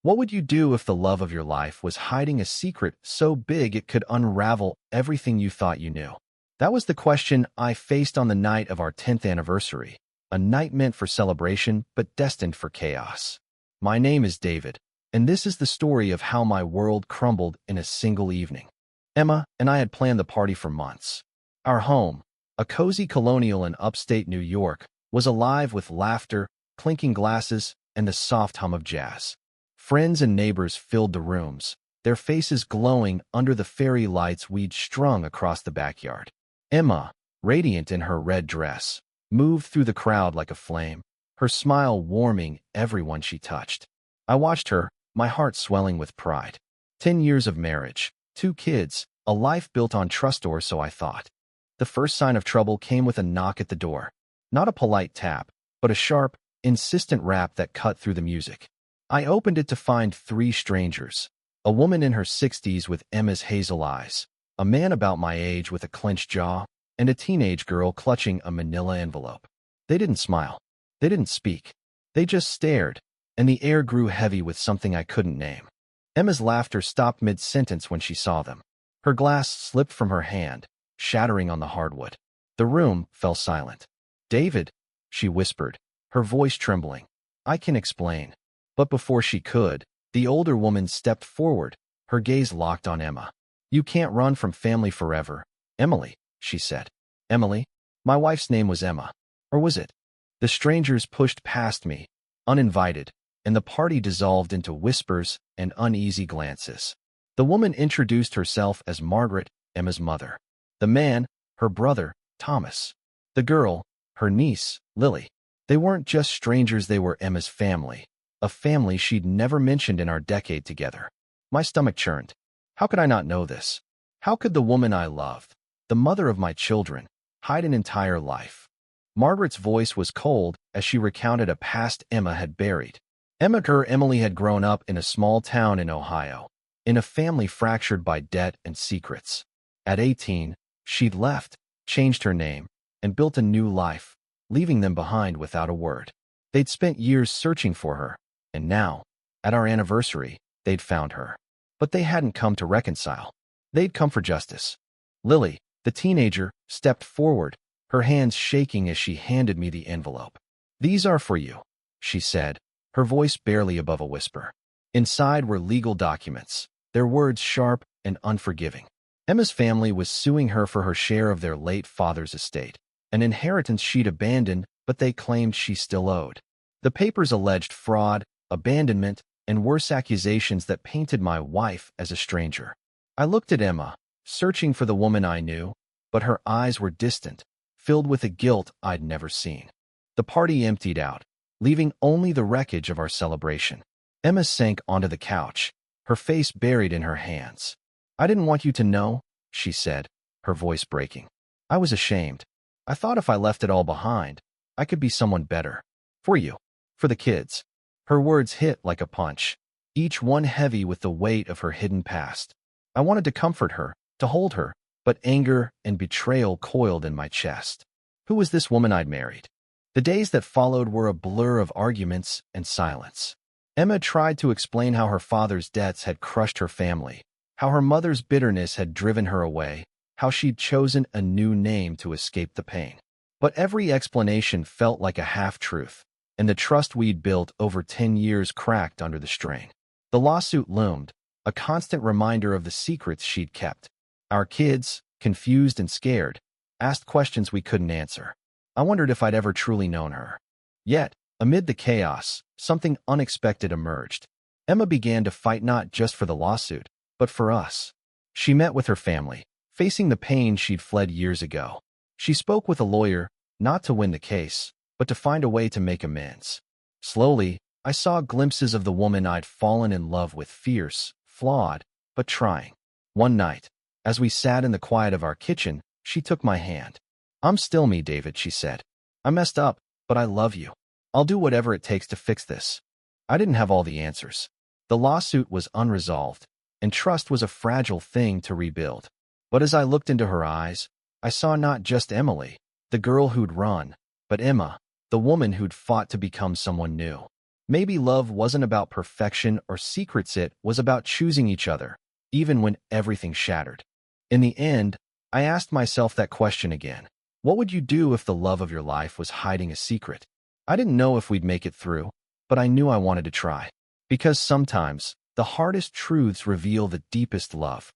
What would you do if the love of your life was hiding a secret so big it could unravel everything you thought you knew? That was the question I faced on the night of our 10th anniversary, a night meant for celebration but destined for chaos. My name is David, and this is the story of how my world crumbled in a single evening. Emma and I had planned the party for months. Our home, a cozy colonial in upstate New York, was alive with laughter, clinking glasses, and the soft hum of jazz. Friends and neighbors filled the rooms, their faces glowing under the fairy lights we'd strung across the backyard. Emma, radiant in her red dress, moved through the crowd like a flame, her smile warming everyone she touched. I watched her, my heart swelling with pride. 10 years of marriage, 2 kids, a life built on trust, or so I thought. The first sign of trouble came with a knock at the door. Not a polite tap, but a sharp, insistent rap that cut through the music. I opened it to find 3 strangers, a woman in her 60s with Emma's hazel eyes, a man about my age with a clenched jaw, and a teenage girl clutching a manila envelope. They didn't smile. They didn't speak. They just stared, and the air grew heavy with something I couldn't name. Emma's laughter stopped mid-sentence when she saw them. Her glass slipped from her hand, shattering on the hardwood. The room fell silent. "David," she whispered, her voice trembling. "I can explain." But before she could, the older woman stepped forward, her gaze locked on Emma. "You can't run from family forever, Emily," she said. "Emily? My wife's name was Emma. Or was it?" The strangers pushed past me, uninvited, and the party dissolved into whispers and uneasy glances. The woman introduced herself as Margaret, Emma's mother. The man, her brother, Thomas. The girl, her niece, Lily. They weren't just strangers, they were Emma's family, a family she'd never mentioned in our decade together. My stomach churned. How could I not know this? How could the woman I loved, the mother of my children, hide an entire life? Margaret's voice was cold as she recounted a past Emma had buried. Emily had grown up in a small town in Ohio, in a family fractured by debt and secrets. At 18, she'd left, changed her name, and built a new life, leaving them behind without a word. They'd spent years searching for her, and now, at our anniversary, they'd found her. But they hadn't come to reconcile. They'd come for justice. Lily, the teenager, stepped forward, her hands shaking as she handed me the envelope. "These are for you," she said, her voice barely above a whisper. Inside were legal documents, their words sharp and unforgiving. Emma's family was suing her for her share of their late father's estate, an inheritance she'd abandoned, but they claimed she still owed. The papers alleged fraud, abandonment, and worse accusations that painted my wife as a stranger. I looked at Emma, searching for the woman I knew, but her eyes were distant, filled with a guilt I'd never seen. The party emptied out, leaving only the wreckage of our celebration. Emma sank onto the couch, her face buried in her hands. "I didn't want you to know," she said, her voice breaking. "I was ashamed. I thought if I left it all behind, I could be someone better. For you. For the kids." Her words hit like a punch, each one heavy with the weight of her hidden past. I wanted to comfort her, to hold her, but anger and betrayal coiled in my chest. Who was this woman I'd married? The days that followed were a blur of arguments and silence. Emma tried to explain how her father's debts had crushed her family, how her mother's bitterness had driven her away, how she'd chosen a new name to escape the pain. But every explanation felt like a half-truth, and the trust we'd built over 10 years cracked under the strain. The lawsuit loomed, a constant reminder of the secrets she'd kept. Our kids, confused and scared, asked questions we couldn't answer. I wondered if I'd ever truly known her. Yet, amid the chaos, something unexpected emerged. Emma began to fight not just for the lawsuit, but for us. She met with her family, facing the pain she'd fled years ago. She spoke with a lawyer, not to win the case, but to find a way to make amends. Slowly, I saw glimpses of the woman I'd fallen in love with, fierce, flawed, but trying. One night, as we sat in the quiet of our kitchen, she took my hand. "I'm still me, David," she said. "I messed up, but I love you. I'll do whatever it takes to fix this." I didn't have all the answers. The lawsuit was unresolved, and trust was a fragile thing to rebuild. But as I looked into her eyes, I saw not just Emily, the girl who'd run, but Emma, the woman who'd fought to become someone new. Maybe love wasn't about perfection or secrets, it was about choosing each other, even when everything shattered. In the end, I asked myself that question again. What would you do if the love of your life was hiding a secret? I didn't know if we'd make it through, but I knew I wanted to try. Because sometimes, the hardest truths reveal the deepest love.